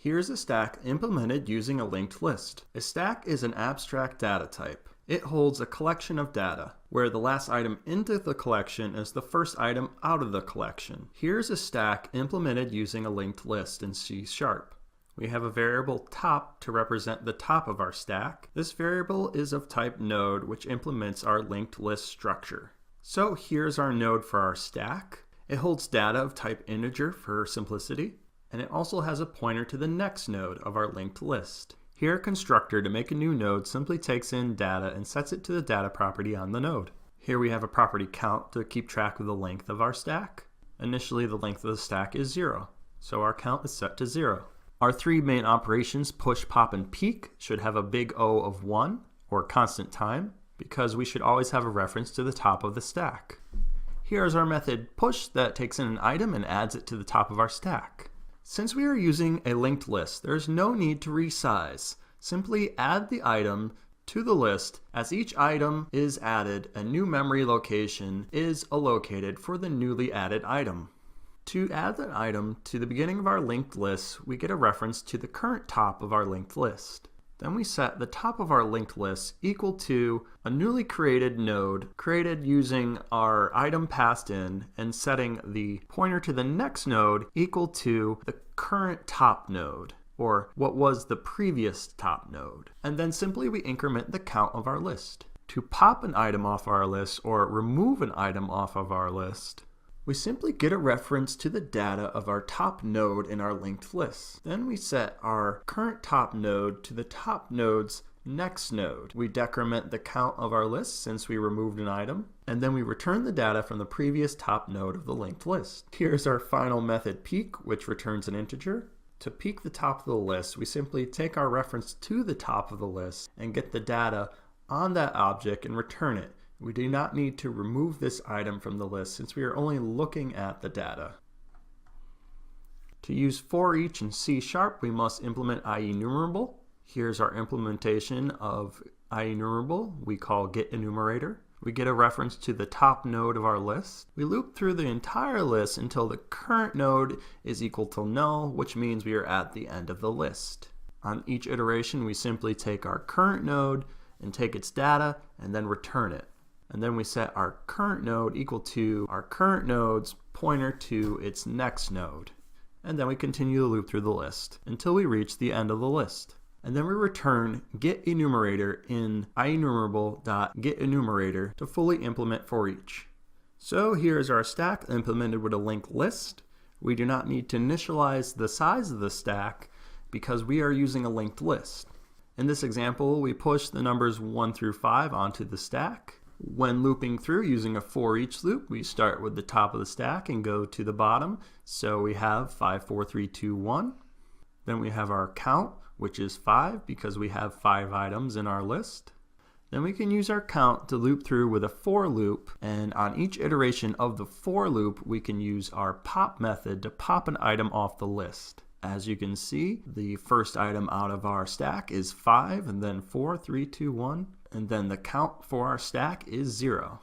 Here's a stack implemented using a linked list. A stack is an abstract data type. It holds a collection of data, where the last item into the collection is the first item out of the collection. Here's a stack implemented using a linked list in C#. We have a variable top to represent the top of our stack. This variable is of type node, which implements our linked list structure. So here's our node for our stack. It holds data of type integer for simplicity, and it also has a pointer to the next node of our linked list. Here, a constructor to make a new node simply takes in data and sets it to the data property on the node. Here we have a property count to keep track of the length of our stack. Initially, the length of the stack is 0, so our count is set to 0. Our three main operations, push, pop, and peek, should have a big O of 1, or constant time, because we should always have a reference to the top of the stack. Here's our method push that takes in an item and adds it to the top of our stack. Since we are using a linked list, there is no need to resize. Simply add the item to the list. As each item is added, a new memory location is allocated for the newly added item. To add an item to the beginning of our linked list, we get a reference to the current top of our linked list. Then we set the top of our linked list equal to a newly created node created using our item passed in and setting the pointer to the next node equal to the current top node, or what was the previous top node. And then simply we increment the count of our list. To pop an item off our list or remove an item off of our list, we simply get a reference to the data of our top node in our linked list. Then we set our current top node to the top node's next node. We decrement the count of our list since we removed an item, and then we return the data from the previous top node of the linked list. Here's our final method peek, which returns an integer. To peek the top of the list, we simply take our reference to the top of the list and get the data on that object and return it. We do not need to remove this item from the list since we are only looking at the data. To use for each in C#, we must implement IEnumerable. Here's our implementation of IEnumerable. We call getEnumerator. We get a reference to the top node of our list. We loop through the entire list until the current node is equal to null, which means we are at the end of the list. On each iteration, we simply take our current node and take its data and then return it. And then we set our current node equal to our current node's pointer to its next node. And then we continue the loop through the list until we reach the end of the list. And then we return getEnumerator in IEnumerable.getEnumerator to fully implement for each. So here is our stack implemented with a linked list. We do not need to initialize the size of the stack because we are using a linked list. In this example, we push the numbers 1 through 5 onto the stack. When looping through using a for each loop, we start with the top of the stack and go to the bottom. So we have 5, 4, 3, 2, 1. Then we have our count, which is 5 because we have 5 items in our list. Then we can use our count to loop through with a for loop, and on each iteration of the for loop, we can use our pop method to pop an item off the list. As you can see, the first item out of our stack is 5, and then 4, 3, 2, 1. And then the count for our stack is 0.